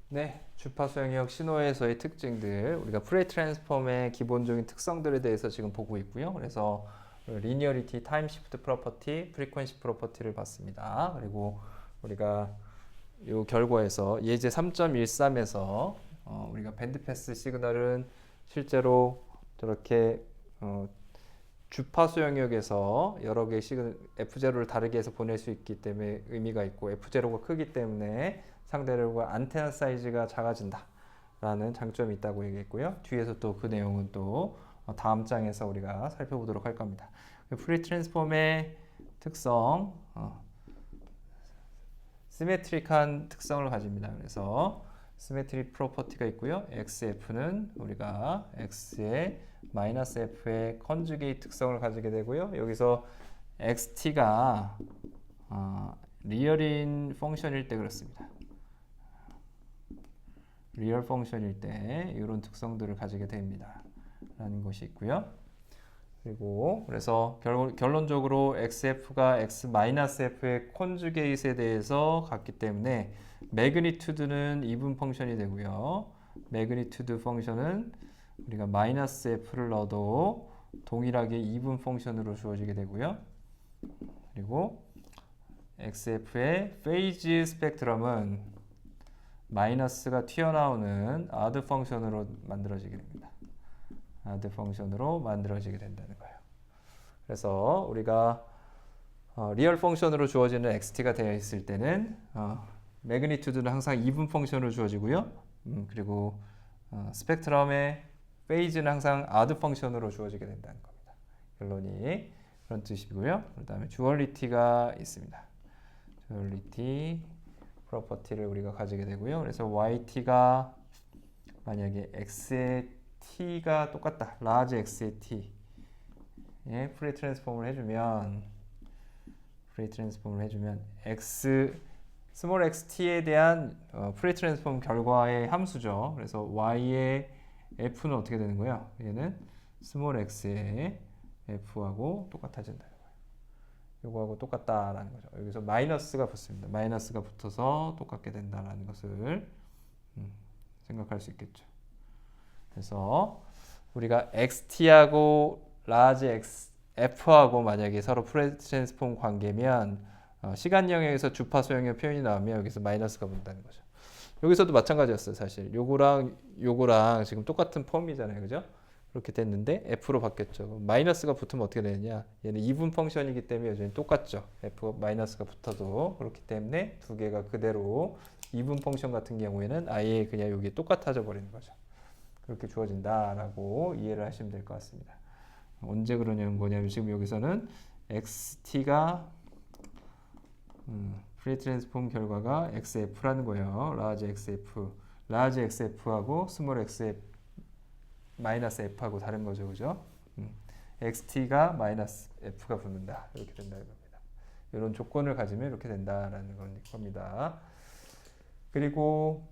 네, 주파수 영역 신호에서의 특징들, 우리가 프레이 트랜스폼의 기본적인 특성들에 대해서 지금 보고 있고요. 그래서 리니어리티, 타임 시프트 프로퍼티, 프리퀀시 프로퍼티를 봤습니다. 그리고 우리가 이 결과에서 예제 3.13에서 우리가 밴드패스 시그널은 실제로 저렇게 주파수 영역에서 여러 개의 F0를 다르게 해서 보낼 수 있기 때문에 의미가 있고, F0가 크기 때문에 상대적으로 안테나 사이즈가 작아진다 라는 장점이 있다고 얘기했고요. 뒤에서 또 그 내용은 또 다음 장에서 우리가 살펴보도록 할 겁니다. 프리 트랜스폼의 특성, 시메트릭한 특성을 가집니다. 그래서 시메트릭 프로퍼티가 있고요. XF는 우리가 X의 마이너스 F의 컨주게이트 특성을 가지게 되고요. 여기서 XT가 리얼인 펑션일 때 그렇습니다. 리얼 펑션일 때 이런 특성들을 가지게 됩니다. 라는 것이 있고요. 그리고 그래서 결론적으로 XF가 X-F의 콘주게이트에 대해서 같기 때문에 매그니튜드는 이분 펑션이 되고요. 매그니튜드 펑션은 우리가 마이너스 F를 넣어도 동일하게 이분 펑션으로 주어지게 되고요. 그리고 XF의 페이지 스펙트럼은 마이너스가 튀어나오는 아드 펑션으로 만들어지게 됩니다. 아드 펑션으로 만들어지게 된다는 거예요. 그래서 우리가 리얼 펑션으로 주어지는 XT가 되어 있을 때는 매그니튜드는 항상 이분 펑션으로 주어지고요. 그리고 스펙트럼의 페이즈는 항상 아드 펑션으로 주어지게 된다는 겁니다. 결론이 그런 뜻이고요. 그 다음에 주얼리티가 있습니다. 주얼리티 프로퍼티를 우리가 가지게 되고요. 그래서 YT가 만약에 X의 T가 똑같다. 라지 X의 T에 프리 트랜스폼을 해주면 X 스몰 XT에 대한 프리 트랜스폼 결과의 함수죠. 그래서 Y의 F는 어떻게 되는 거예요? 얘는 스몰 X의 F하고 똑같아진다. 요거하고 똑같다라는 거죠. 여기서 마이너스가 붙습니다. 마이너스가 붙어서 똑같게 된다라는 것을 생각할 수 있겠죠. 그래서 우리가 XT하고 라지 F하고 만약에 서로 프레 트랜스폼 관계면 시간 영역에서 주파수 영역 표현이 나오면 여기서 마이너스가 붙는다는 거죠. 여기서도 마찬가지였어요. 사실 요거랑 지금 똑같은 폼이잖아요. 그죠? 그렇게 됐는데 F로 바뀌었죠. 마이너스가 붙으면 어떻게 되느냐? 얘는 이분 펑션이기 때문에 여전히 똑같죠. F 마이너스가 붙어도 그렇기 때문에 두 개가 그대로 이분 펑션 같은 경우에는 아예 그냥 여기 똑같아져 버리는 거죠. 그렇게 주어진다라고 이해를 하시면 될 것 같습니다. 언제 그러냐는 거냐면 지금 여기서는 XT가 프리 트랜스폼 결과가 XF라는 거예요. 라지 XF, 라지 XF하고 스몰 XF 마이너스 F하고 다른 거죠, 그죠? XT가 마이너스 F가 붙는다 이렇게 된다는 겁니다. 이런 조건을 가지면 이렇게 된다라는 겁니다. 그리고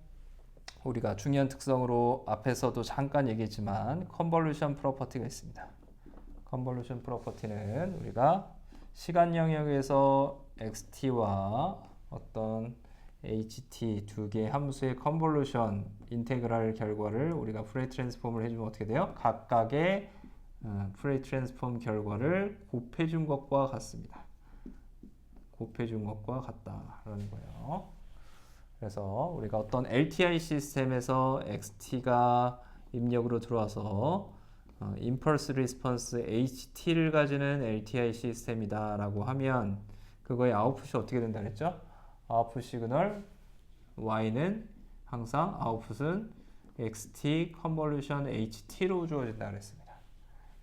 우리가 중요한 특성으로 앞에서도 잠깐 얘기했지만 컨볼루션 프로퍼티가 있습니다. 컨볼루션 프로퍼티는 우리가 시간 영역에서 XT와 어떤 HT 두 개의 함수의 컨볼루션 인테그랄 결과를 우리가 프레이 트랜스폼을 해주면 어떻게 돼요? 각각의 프레이 트랜스폼 결과를 곱해준 것과 같습니다. 곱해준 것과 같다라는 거예요. 그래서 우리가 어떤 LTI 시스템에서 XT가 입력으로 들어와서 임펄스 리스폰스 HT를 가지는 LTI 시스템이다라고 하면 그거의 아웃풋이 어떻게 된다 그랬죠? 아웃풋 시그널 Y는 항상 아웃풋은 XT 컨볼루션 HT로 주어진다 그랬습니다.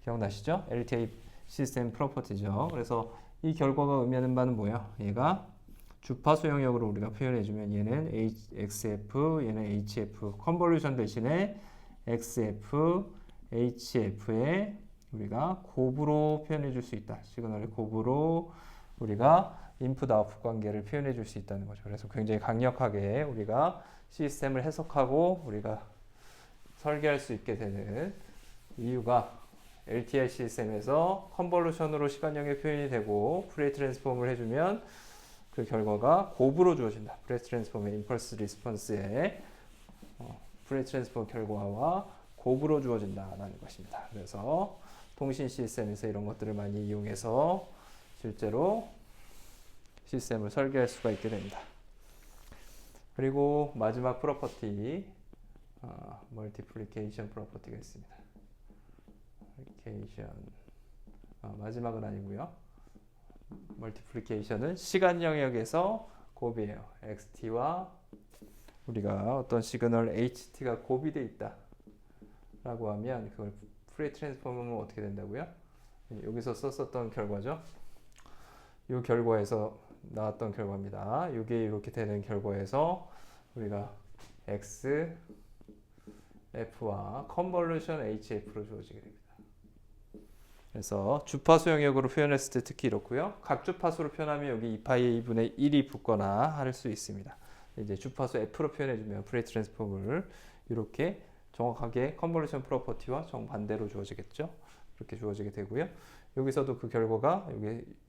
기억나시죠? LTI 시스템 프로퍼티죠. 그래서 이 결과가 의미하는 바는 뭐야? 얘가 주파수 영역으로 우리가 표현해주면 얘는 XF, 얘는 HF 컨볼루션 대신에 XF, HF에 우리가 곱으로 표현해 줄 수 있다. 시그널의 곱으로 우리가 인풋 아웃풋 관계를 표현해 줄 수 있다는 거죠. 그래서 굉장히 강력하게 우리가 시스템을 해석하고 우리가 설계할 수 있게 되는 이유가 LTI 시스템에서 컨볼루션으로 시간 영역 표현이 되고 프레이 트랜스폼을 해주면 그 결과가 곱으로 주어진다. 프레이 트랜스폼의 임펄스 리스폰스에 프레 트랜스폼 결과와 곱으로 주어진다라는 것입니다. 그래서 통신 시스템에서 이런 것들을 많이 이용해서 실제로 시스템을 설계할 수가 있게 됩니다. 그리고 마지막 프로퍼티, 멀티플리케이션 프로퍼티가 있습니다. 마지막은 아니고요. 멀티플리케이션은 시간 영역에서 곱이에요. xt와 우리가 어떤 시그널 ht가 곱이 돼 있다 라고 하면 그걸 프레 트랜스폼은 어떻게 된다고요? 여기서 썼었던 결과죠. 이 결과에서 나왔던 결과입니다. 이게 이렇게 되는 결과에서 우리가 xf와 컨볼루션 hf로 주어지게 됩니다. 그래서 주파수 영역으로 표현했을 때 특히 이렇고요. 각 주파수로 표현하면 여기 2파이 2분의 1이 붙거나 할 수 있습니다. 이제 주파수 f로 표현해주면 프레 트랜스폼을 이렇게 정확하게 컨볼루션 프로퍼티와 정반대로 주어지겠죠. 이렇게 주어지게 되고요. 여기서도 그 결과가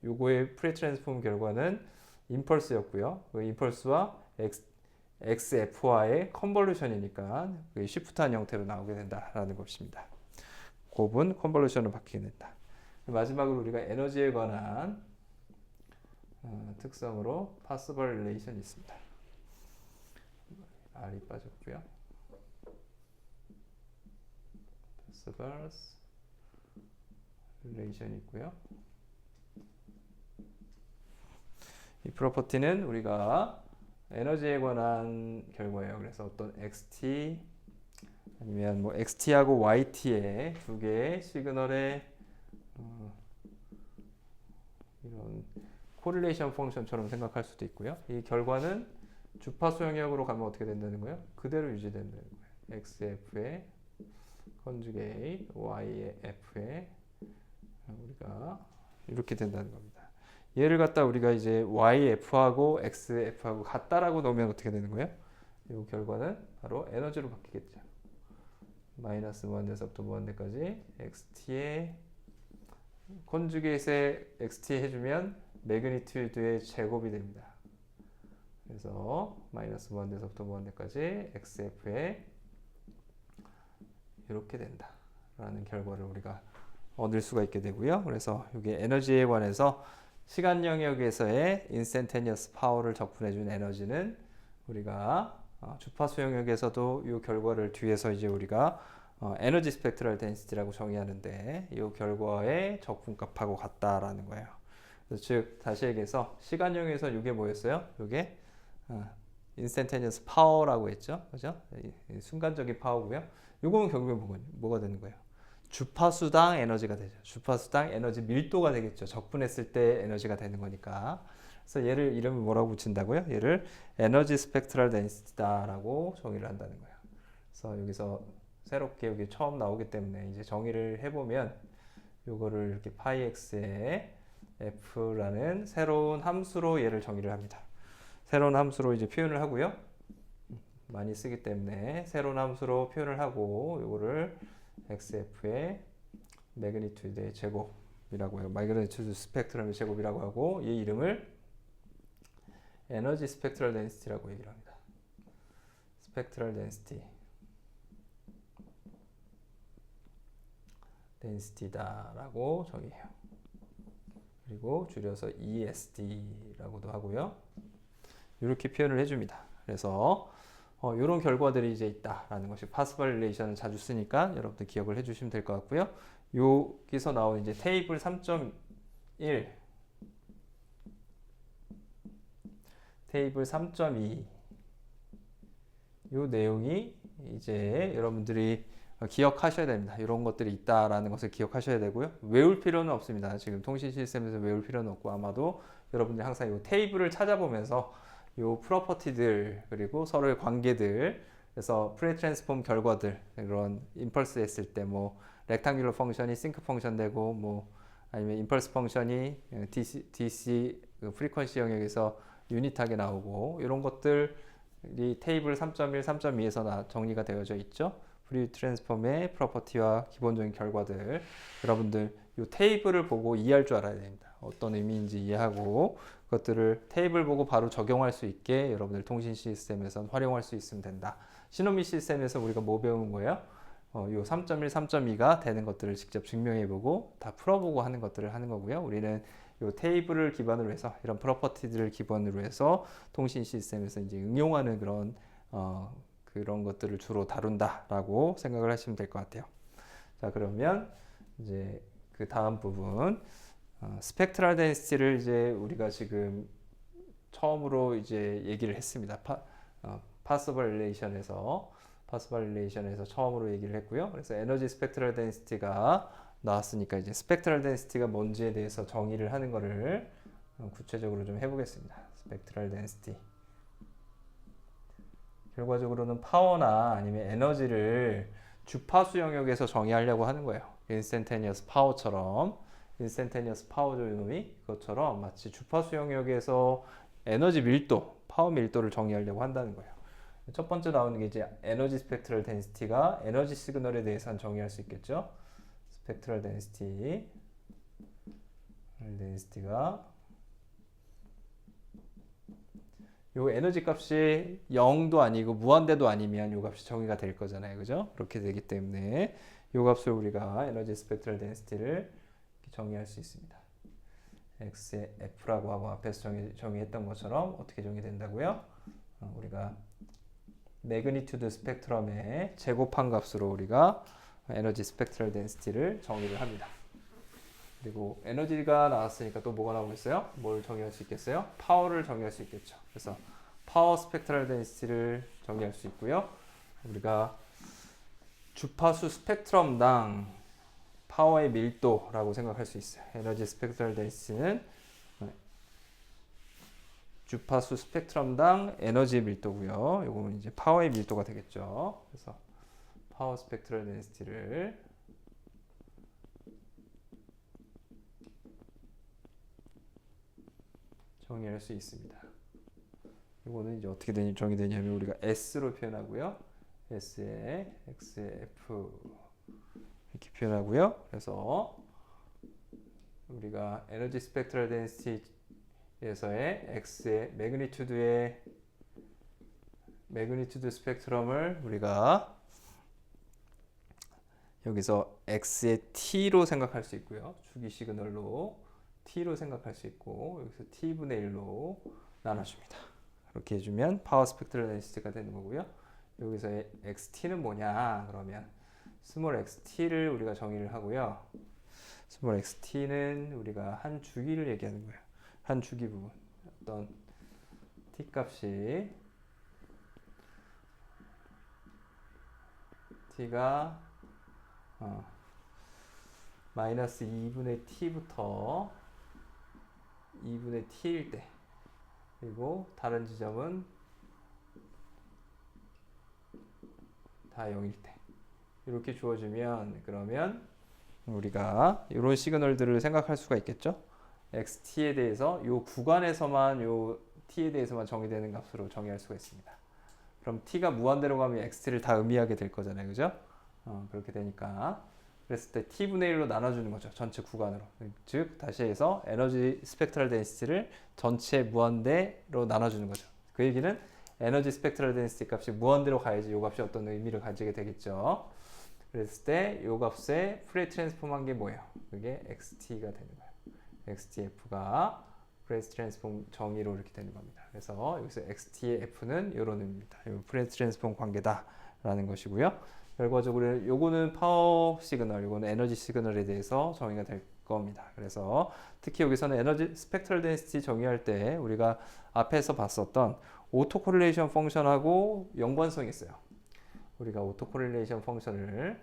요거의 프레 트랜스폼 결과는 임펄스였고요. 그 임펄스와 XF와의 컨볼루션이니까 시프트한 형태로 나오게 된다라는 것입니다. 곱은 컨볼루션으로 바뀌게 된다. 마지막으로 우리가 에너지에 관한 특성으로 possible relation이 있습니다. R이 빠졌고요. possible relation이 있고요. 이 프로퍼티는 우리가 에너지에 관한 결과예요. 그래서 어떤 xt 아니면 뭐 xt하고 yt의 두 개의 시그널의 이런 코릴레이션 펑션처럼 생각할 수도 있고요. 이 결과는 주파수 영역으로 가면 어떻게 된다는 거예요? 그대로 유지된다는 거예요. xf의 컨주게이트 y의 f의 우리가 이렇게 된다는 겁니다. 얘를 갖다 우리가 이제 yf하고 xf하고 같다라고 놓으면 어떻게 되는 거예요? 이 결과는 바로 에너지로 바뀌겠죠. 마이너스 무한대에서부터 무한대까지 xt의 컨주게이트에 xt 해주면 매그니튜드의 제곱이 됩니다. 그래서 마이너스 무한대에서부터 무한대까지 xf에 이렇게 된다 라는 결과를 우리가 얻을 수가 있게 되고요. 그래서 이게 에너지에 관해서 시간 영역에서의 인스탄테니어스 파워를 적분해준 에너지는 우리가 주파수 영역에서도 이 결과를 뒤에서 이제 우리가 에너지 스펙트럴 덴시티라고 정의하는데 이 결과의 적분값하고 같다라는 거예요. 그래서 즉 다시 얘기해서 시간 영역에서 이게 뭐였어요? 이게 인스탄테니어스 파워라고 했죠, 그죠? 순간적인 파워고요. 이거는 결국에 뭐가 되는 거예요? 주파수당 에너지가 되죠. 주파수당 에너지 밀도가 되겠죠. 적분했을 때 에너지가 되는 거니까. 그래서 얘를 이름을 뭐라고 붙인다고요? 얘를 에너지 스펙트럴 덴시티다라고 정의를 한다는 거예요. 그래서 여기서 새롭게 여기 처음 나오기 때문에 이제 정의를 해보면 요거를 이렇게 파이 x의 f라는 새로운 함수로 얘를 정의를 합니다. 새로운 함수로 이제 표현을 하고요. 많이 쓰기 때문에 새로운 함수로 표현을 하고 요거를 xf의 매그니튜드의 제곱이라고 해요. 매그니튜드 스펙트럼의 제곱이라고 하고 이 이름을 에너지 스펙트럴 덴시티라고 얘기를 합니다. 스펙트럴 덴시티다라고 정의해요. 그리고 줄여서 ESD라고도 하고요. 이렇게 표현을 해줍니다. 그래서 이런 결과들이 이제 있다라는 것이 possible relation을 자주 쓰니까 여러분들 기억을 해주시면 될 것 같고요. 여기서 나온 이제 테이블 3.1, 테이블 3.2 이 내용이 이제 여러분들이 기억하셔야 됩니다. 이런 것들이 있다라는 것을 기억하셔야 되고요. 외울 필요는 없습니다. 지금 통신 시스템에서 외울 필요는 없고 아마도 여러분들이 항상 이 테이블을 찾아보면서 이 프로퍼티들 그리고 서로의 관계들 그래서 프레 트랜스폼 결과들 이런 임펄스 했을 때 뭐 렉탱귤러 펑션이 싱크 펑션 되고 뭐 아니면 임펄스 펑션이 DC 그 프리퀀시 영역에서 유닛하게 나오고 이런 것들이 테이블 3.1, 3.2에서 정리가 되어져 있죠. 프리 트랜스폼의 프로퍼티와 기본적인 결과들 여러분들 이 테이블을 보고 이해할 줄 알아야 됩니다. 어떤 의미인지 이해하고 그것들을 테이블 보고 바로 적용할 수 있게 여러분들 통신 시스템에서 활용할 수 있으면 된다. 시노미 시스템에서 우리가 뭐 배운 거예요? 요 3.1, 3.2가 되는 것들을 직접 증명해보고 다 풀어보고 하는 것들을 하는 거고요. 우리는 요 테이블을 기반으로 해서 이런 프로퍼티들을 기반으로 해서 통신 시스템에서 이제 응용하는 그런 것들을 주로 다룬다라고 생각을 하시면 될 것 같아요. 자, 그러면 이제 그 다음 부분 스펙트럴 덴시티를 이제 우리가 지금 처음으로 이제 얘기를 했습니다. 파서블 릴레이션에서 처음으로 얘기를 했고요. 그래서 에너지 스펙트럴 덴시티가 나왔으니까 이제 스펙트럴 덴시티가 뭔지에 대해서 정의를 하는 거를 구체적으로 좀 해보겠습니다. 스펙트럴 덴시티. 결과적으로는 파워나 아니면 에너지를 주파수 영역에서 정의하려고 하는 거예요. 인스턴테니어스 파워처럼, 인스턴테니어스 파워 조이노미 그것처럼 마치 주파수 영역에서 에너지 밀도, 파워 밀도를 정의하려고 한다는 거예요. 첫 번째 나오는 게 이제 에너지 스펙트럴 덴시티가 에너지 시그널에 대해서는 정의할 수 있겠죠. 스펙트럴 덴시티가 요 에너지 값이 0도 아니고 무한대도 아니면 요 값이 정의가 될 거잖아요. 그죠? 그렇게 되기 때문에 요 값을 우리가 에너지 스펙트럴 덴시티를 정의할 수 있습니다. X의 F라고 하고 앞에서 정의했던 것처럼 어떻게 정의된다고요? 우리가 매그니튜드 스펙트럼의 제곱한 값으로 우리가 에너지 스펙트럴 덴시티를 정의를 합니다. 그리고 에너지가 나왔으니까 또 뭐가 나오겠어요? 뭘 정의할 수 있겠어요? 파워를 정의할 수 있겠죠. 그래서 파워 스펙트럴 덴시티를 정의할 수 있고요. 우리가 주파수 스펙트럼당 파워의 밀도라고 생각할 수 있어요. 에너지 스펙트럴 덴시티는 주파수 스펙트럼당 에너지 밀도고요. 이거는 이제 파워의 밀도가 되겠죠. 그래서 파워 스펙트럴 덴시티를 정의할 수 있습니다. 이거는 이제 어떻게 정의되냐면 우리가 S로 표현하고요. S에 X에 F 이렇게 표현하고요. 그래서 우리가 에너지 스펙트럴 덴시티에서의 X의 매그니튜드 스펙트럼을 우리가 여기서 X의 T로 생각할 수 있고요. 주기 시그널로 T로 생각할 수 있고 여기서 T분의 1로 나눠줍니다. 그렇게 해주면 파워 스펙트럴 덴시티가 되는 거고요. 여기서의 XT는 뭐냐 그러면 스몰 XT를 우리가 정의를 하고요. 스몰 XT는 우리가 한 주기를 얘기하는 거예요. 한 주기 부분 어떤 T 값이 T가 마이너스 2분의 T부터 2분의 T일 때 그리고 다른 지점은 다 0일 때 이렇게 주어지면 그러면 우리가 이런 시그널들을 생각할 수가 있겠죠. XT에 대해서 이 구간에서만 이 T에 대해서만 정의되는 값으로 정의할 수가 있습니다. 그럼 T가 무한대로 가면 XT를 다 의미하게 될 거잖아요. 그죠? 그렇게 되니까 그랬을 때 T분의 1로 나눠주는 거죠. 전체 구간으로. 즉 다시 해서 에너지 스펙트럴 덴시티를 전체 무한대로 나눠주는 거죠. 그 얘기는 에너지 스펙트럴 덴시티 값이 무한대로 가야지 이 값이 어떤 의미를 가지게 되겠죠. 그랬을 때 이 값에 프레이 트랜스폼 한 게 뭐예요? 그게 XT가 되는 거예요. XTF가 프레이 트랜스폼 정의로 이렇게 되는 겁니다. 그래서 여기서 XT의 F는 이런 의미입니다. 이 프레이 트랜스폼 관계다라는 것이고요. 결과적으로 요거는 파워 시그널, 요거는 에너지 시그널에 대해서 정의가 될 겁니다. 그래서 특히 여기서는 에너지 스펙트럴 덴시티 정의할 때 우리가 앞에서 봤었던 오토 코릴레이션 펑션하고 연관성이 있어요. 우리가 오토 코릴레이션 펑션을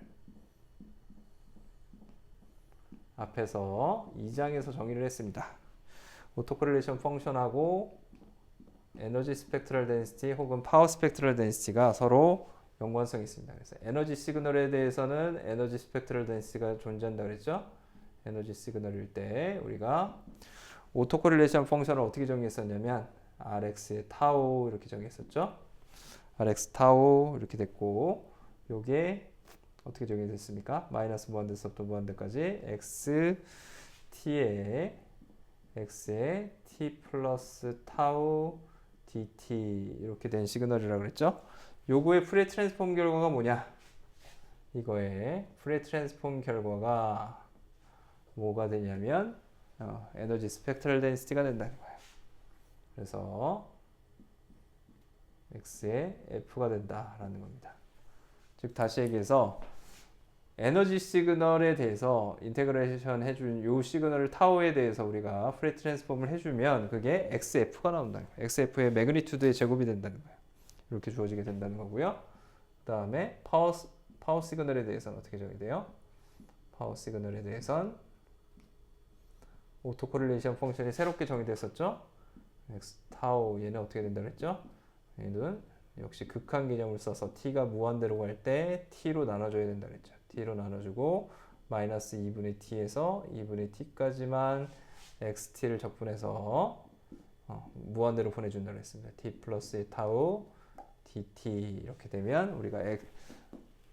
앞에서 2장에서 정의를 했습니다. 오토 코릴레이션 펑션하고 에너지 스펙트럴 덴시티 혹은 파워 스펙트럴 덴시티가 서로 연관성이 있습니다. 그래서 에너지 시그널에 대해서는 에너지 스펙트럴 덴시티가 존재한다 그랬죠. 에너지 시그널일 때 우리가 오토 코릴레이션 펑션을 어떻게 정의했었냐면 Rx의 타우 이렇게 정의했었죠. Rx 타우 이렇게 됐고 요게 어떻게 정의됐습니까? 마이너스 무한대서부터 무한대까지 x t의 x에 t 플러스 타우 dt 이렇게 된 시그널이라고 그랬죠. 요거의 프레 트랜스폼 결과가 뭐냐? 이거의 프레 트랜스폼 결과가 뭐가 되냐면 에너지 스펙트럴 덴시티가 된다는 거예요. 그래서 x의 f가 된다라는 겁니다. 즉 다시 얘기해서 에너지 시그널에 대해서 인테그레이션 해준 요 시그널 타우에 대해서 우리가 프레 트랜스폼을 해주면 그게 xf가 나온다는 거예요. xf의 매그니튜드의 제곱이 된다는 거예요. 이렇게 주어지게 된다는 거고요. 그 다음에 파워 시그널에 대해서는 어떻게 정의돼요? 파워 시그널에 대해서는 오토코릴레이션 펑션이 새롭게 정의됐었죠. x 타우 얘는 어떻게 된다고 했죠? 얘는 역시 극한 개념을 써서 t가 무한대로 갈 때 t로 나눠줘야 된다고 했죠. t로 나눠주고 마이너스 2분의 t에서 2분의 t까지만 xt를 적분해서 무한대로 보내준다고 했습니다. t 플러스 타우 dt 이렇게 되면 우리가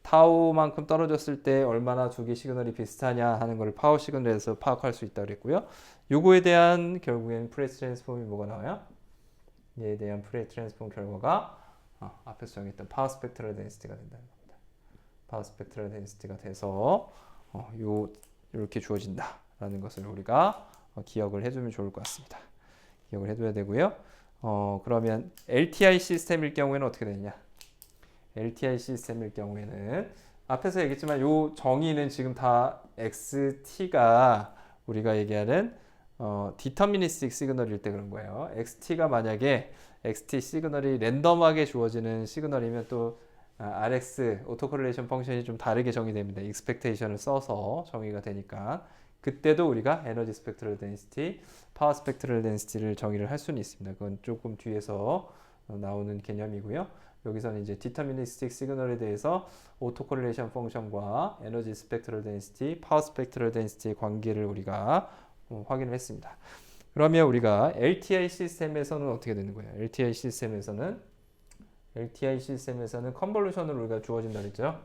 타우만큼 떨어졌을 때 얼마나 두 개 시그널이 비슷하냐 하는 걸 파워 시그널에서 파악할 수 있다고 그랬고요. 요거에 대한 결국엔 프레 트랜스폼이 뭐가 나와요? 얘에 대한 프레 트랜스폼 결과가 앞에서 정했던 파워 스펙트럴 덴시티가 된다는 겁니다. 파워 스펙트럴 덴시티가 돼서 이렇게 주어진다라는 것을 우리가 기억을 해두면 좋을 것 같습니다. 기억을 해둬야 되고요. 그러면 LTI 시스템일 경우에는 어떻게 되느냐? LTI 시스템일 경우에는 앞에서 얘기했지만 요 정의는 지금 다 XT가 우리가 얘기하는 디터미니스틱 시그널일 때 그런 거예요. XT가 만약에 XT 시그널이 랜덤하게 주어지는 시그널이면 또 RX 오토코릴레이션 펑션이 좀 다르게 정의됩니다. 익스펙테이션을 써서 정의가 되니까 그때도 우리가 에너지 스펙트럴 덴시티, 파워 스펙트럴 덴시티를 정의를 할 수는 있습니다. 그건 조금 뒤에서 나오는 개념이고요. 여기서는 이제 디터미니스틱 시그널에 대해서 오토코릴레이션 펑션과 에너지 스펙트럴 덴시티, 파워 스펙트럴 덴시티의 관계를 우리가 확인을 했습니다. 그러면 우리가 LTI 시스템에서는 어떻게 되는 거예요? LTI 시스템에서는 컨볼루션으로 우리가 주어진다 그랬죠?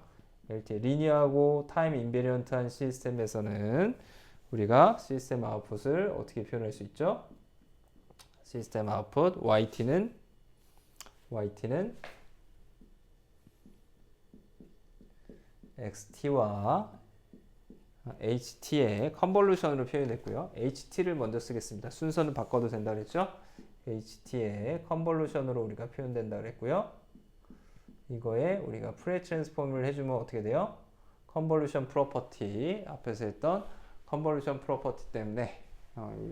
LTI 리니어하고 타임 인베리언트한 시스템에서는 우리가 시스템 아웃풋을 어떻게 표현할 수 있죠? 시스템 아웃풋 YT는 XT와 HT의 컨볼루션으로 표현했고요. HT를 먼저 쓰겠습니다. 순서는 바꿔도 된다 그랬죠? HT의 컨볼루션으로 우리가 표현된다 그랬고요. 이거에 우리가 프레 트랜스폼을 해주면 어떻게 돼요? 컨볼루션 프로퍼티 앞에서 했던 컨볼루션 프로퍼티 때문에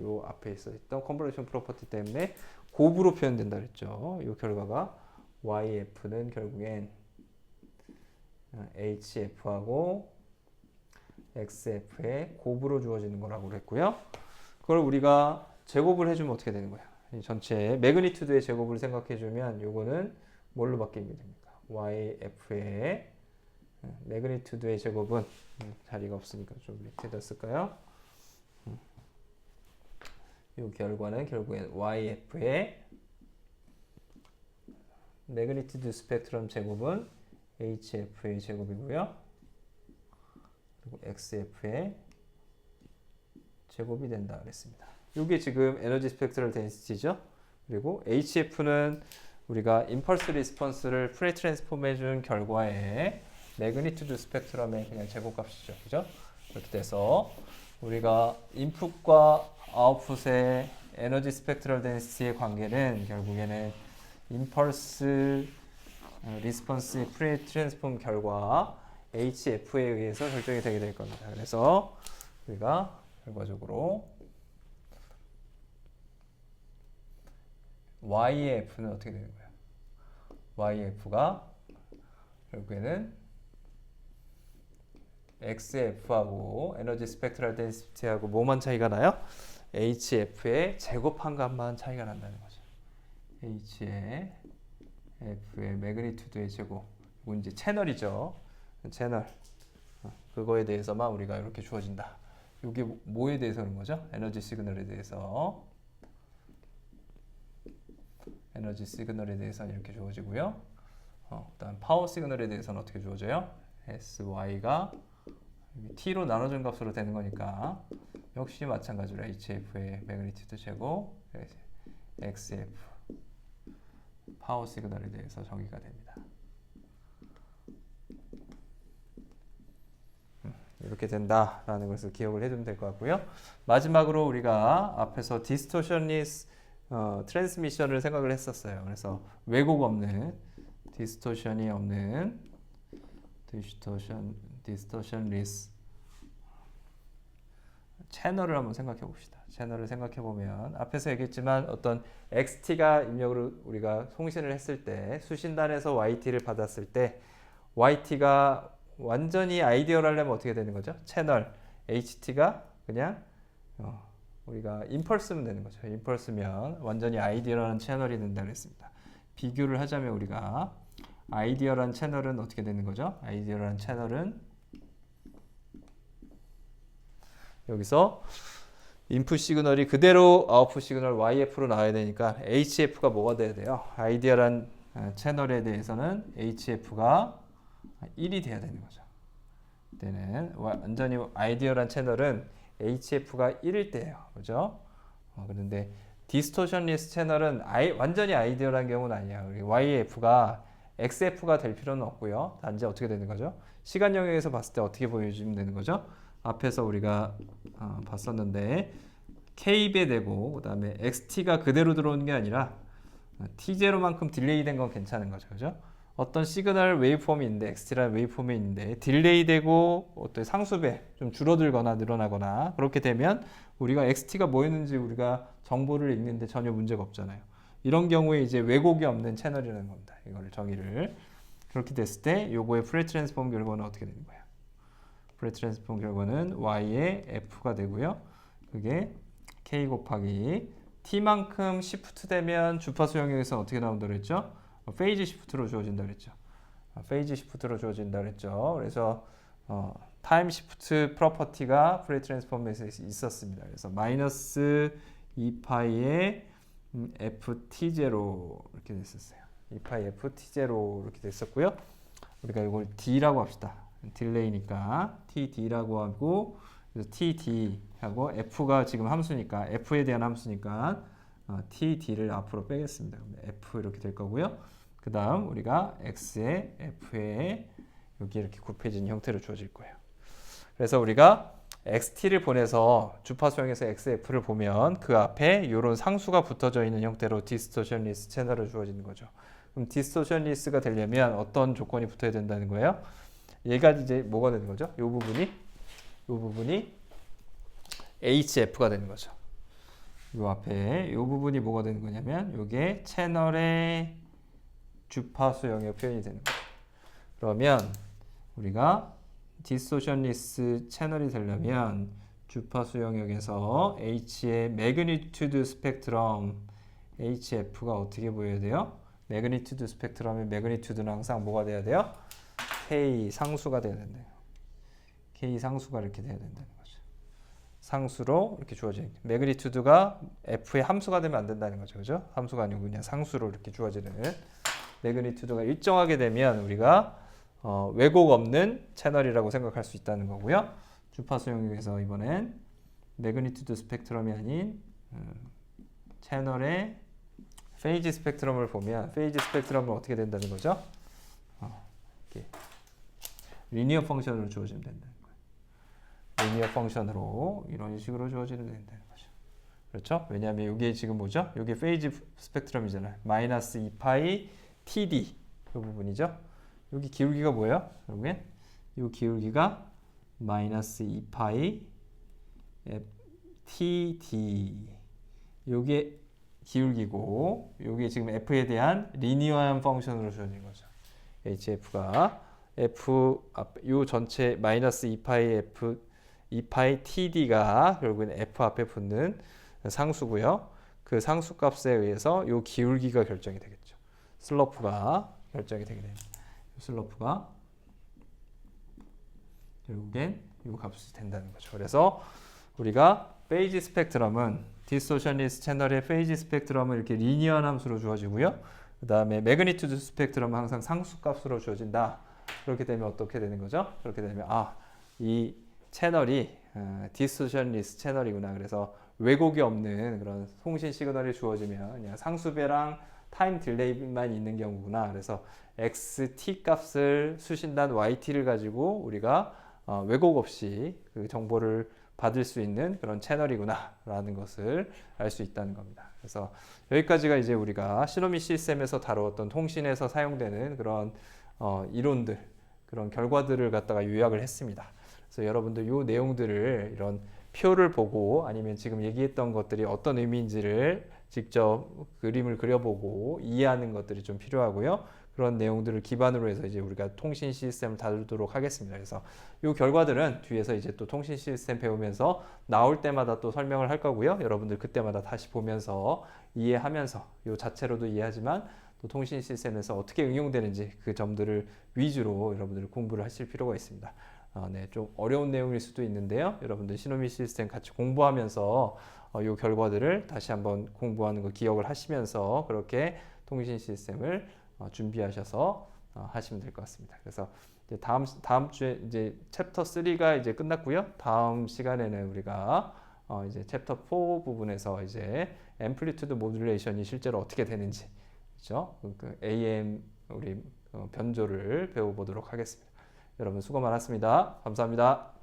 요 앞에 있었던 컨볼루션 프로퍼티 때문에 곱으로 표현된다 그랬죠. 이 결과가 YF는 결국엔 HF하고 XF의 곱으로 주어지는 거라고 그랬고요. 그걸 우리가 제곱을 해주면 어떻게 되는 거야? 이 전체 매그니튜드의 제곱을 생각해 주면 요거는 뭘로 바뀌게 됩니까? YF의 매그니튜드의 제곱은 자리가 없으니까 좀 밑에다 쓸까요? 이 결과는 결국엔 YF의 매그니튜드 스펙트럼 제곱은 HF의 제곱이고요. 그리고 XF의 제곱이 된다 그랬습니다. 이게 지금 에너지 스펙트럴 덴시티죠. 그리고 HF는 우리가 임펄스 리스폰스를 프레 트랜스폼 해준 결과에 매그니튜드 스펙트럼의 그냥 제곱값이죠. 그죠? 이렇게 돼서 우리가 인풋과 아웃풋의 에너지 스펙트럴 덴시티의 관계는 결국에는 임펄스 리스폰스의 프레 트랜스폼 결과 HF에 의해서 결정이 되게 될 겁니다. 그래서 우리가 결과적으로 YF는 어떻게 되는 거예요? YF가 결국에는 XF하고 에너지 스펙트럴 덴시티하고 뭐만 차이가 나요? HF의 제곱한 값만 차이가 난다는 거죠. H의 F의 매그니튜드의 제곱. 이건 이제 채널이죠. 채널. 그거에 대해서만 우리가 이렇게 주어진다. 이게 뭐에 대해서 그런 거죠? 에너지 시그널에 대해서. 에너지 시그널에 대해서는 이렇게 주어지고요. 그다음 파워 시그널에 대해서는 어떻게 주어져요? SY가 t로 나눠준 값으로 되는 거니까 역시 마찬가지로 hf의 매그니튜드 제곱 xf 파워 시그널에 대해서 정의가 됩니다. 이렇게 된다라는 것을 기억을 해두면 될 것 같고요. 마지막으로 우리가 앞에서 디스토션리스 트랜스미션을 생각을 했었어요. 그래서 왜곡 없는 디스토션이 없는 디스토션리스 채널을 한번 생각해 봅시다. 채널을 생각해 보면 앞에서 얘기했지만 어떤 XT가 입력으로 우리가 송신을 했을 때 수신단에서 YT를 받았을 때 YT가 완전히 아이디어를 하려면 어떻게 되는 거죠? 채널 HT가 그냥 우리가 임펄스면 되는 거죠. 임펄스면 완전히 아이디어라는 채널이 된다 그랬습니다. 비교를 하자면 우리가 아이디어라는 채널은 어떻게 되는 거죠? 아이디어라는 채널은 여기서 인풋 시그널이 그대로 아웃풋 시그널 YF로 나와야 되니까 HF가 뭐가 돼야 돼요? 아이디어란 채널에 대해서는 HF가 1이 돼야 되는 거죠. 그때는 완전히 아이디어란 채널은 HF가 1일 때예요. 그죠? 그런데 디스토션리스 채널은 완전히 아이디어란 경우는 아니야. YF가 XF가 될 필요는 없고요. 단지 어떻게 되는 거죠? 시간 영역에서 봤을 때 어떻게 보여주면 되는 거죠? 앞에서 우리가 봤었는데 K배 되고 그 다음에 XT가 그대로 들어오는 게 아니라 T0만큼 딜레이 된 건 괜찮은 거죠. 그죠? 어떤 시그널 웨이브폼이 있는데 XT라는 웨이브폼이 있는데 딜레이 되고 어떤 상수배 좀 줄어들거나 늘어나거나 그렇게 되면 우리가 XT가 뭐였는지 우리가 정보를 읽는데 전혀 문제가 없잖아요. 이런 경우에 이제 왜곡이 없는 채널이라는 겁니다. 이거를 정의를 그렇게 됐을 때 요거의 프레 트랜스폼 결과는 어떻게 되는 거예요? 프레 트랜스폼 결과는 Y의 F가 되고요. 그게 K 곱하기 T만큼 시프트 되면 주파수 영역에서 어떻게 나온다고 그랬죠? 페이지 시프트로 주어진다 그랬죠. 페이지 시프트로 주어진다 그랬죠. 그래서 타임 시프트 프로퍼티가 프레 트랜스폼에서 있었습니다. 그래서 마이너스 2파이의 FT0 이렇게 됐었어요. 2파이 FT0 이렇게 됐었고요. 우리가 이걸 D라고 합시다. 딜레이니까 TD라고 하고 그래서 TD하고 F가 지금 함수니까 F에 대한 함수니까 TD를 앞으로 빼겠습니다. F 이렇게 될 거고요. 그 다음 우리가 X에 F에 여기 이렇게 굽혀진 형태로 주어질 거예요. 그래서 우리가 XT를 보내서 주파수형에서 XF를 보면 그 앞에 이런 상수가 붙어져 있는 형태로 디스토션리스 채널을 주어지는 거죠. 그럼 디스토션리스가 되려면 어떤 조건이 붙어야 된다는 거예요? 얘가 이제 뭐가 되는 거죠? 이 부분이 HF가 되는 거죠. 요 앞에 요 부분이 뭐가 되는 거냐면 요게 채널의 주파수 영역 표현이 되는 거예요. 그러면 우리가 디스토션리스 채널이 되려면 주파수 영역에서 H의 매그니튜드 스펙트럼 HF가 어떻게 보여야 돼요? 매그니튜드 스펙트럼의 매그니튜드는 항상 뭐가 돼야 돼요? K 상수가 돼야 된대요. K 상수가 이렇게 돼야 된다는 거죠. 상수로 이렇게 주어진 매그니튜드가 F의 함수가 되면 안 된다는 거죠. 그죠? 함수가 아니고 그냥 상수로 이렇게 주어지는 매그니튜드가 일정하게 되면 우리가 왜곡 없는 채널이라고 생각할 수 있다는 거고요. 주파수 영역에서 이번엔 매그니튜드 스펙트럼이 아닌 채널의 페이지 스펙트럼을 보면 페이지 스펙트럼은 어떻게 된다는 거죠? 이렇게 리니어 펑션으로 주어지면 된다는 거예요. 리니어 펑션으로 이런 식으로 주어지면 된다는 거죠. 그렇죠? 왜냐하면 이게 지금 뭐죠? 이게 페이지 스펙트럼이잖아요. 마이너스 2파이 TD 이 부분이죠. 여기 기울기가 뭐예요? 결국엔 이 기울기가 마이너스 2파이 TD 요게 기울기고 요게 지금 F에 대한 리니어한 펑션으로 주어진 거죠. HF가 F 요 전체 마이너스 2파이 F 2파이 TD가 결국엔 F 앞에 붙는 상수고요. 그 상수 값에 의해서 요 기울기가 결정이 되겠죠. 슬로프가 결정이 되게 됩니다. 슬로프가 결국엔 이 값이 된다는 거죠. 그래서 우리가 페이지 스펙트럼은 디스토션리스 채널의 페이지 스펙트럼은 이렇게 리니어한 함수로 주어지고요. 그 다음에 매그니튜드 스펙트럼은 항상 상수 값으로 주어진다. 그렇게 되면 어떻게 되는 거죠? 그렇게 되면 이 채널이 디스토션리스 채널이구나. 그래서 왜곡이 없는 그런 통신 시그널이 주어지면 그냥 상수배랑 타임 딜레이만 있는 경우구나. 그래서 xt 값을 수신단 yt를 가지고 우리가 왜곡 없이 그 정보를 받을 수 있는 그런 채널이구나 라는 것을 알 수 있다는 겁니다. 그래서 여기까지가 이제 우리가 시노미 시스템에서 다루었던 통신에서 사용되는 그런 이론들, 그런 결과들을 갖다가 요약을 했습니다. 그래서 여러분들 이 내용들을 이런 표를 보고 아니면 지금 얘기했던 것들이 어떤 의미인지를 직접 그림을 그려보고 이해하는 것들이 좀 필요하고요. 그런 내용들을 기반으로 해서 이제 우리가 통신 시스템을 다루도록 하겠습니다. 그래서 이 결과들은 뒤에서 이제 또 통신 시스템 배우면서 나올 때마다 또 설명을 할 거고요. 여러분들 그때마다 다시 보면서 이해하면서 이 자체로도 이해하지만 또 통신 시스템에서 어떻게 응용되는지 그 점들을 위주로 여러분들 공부를 하실 필요가 있습니다. 네, 좀 어려운 내용일 수도 있는데요. 여러분들 시노미 시스템 같이 공부하면서 이 결과들을 다시 한번 공부하는 거 기억을 하시면서 그렇게 통신 시스템을 준비하셔서 하시면 될 것 같습니다. 그래서 이제 다음 주에 이제 챕터 3가 이제 끝났고요. 다음 시간에는 우리가 이제 챕터 4 부분에서 이제 앰플리튜드 모듈레이션이 실제로 어떻게 되는지, 그렇죠? 그 AM 우리 변조를 배워보도록 하겠습니다. 여러분 수고 많았습니다. 감사합니다.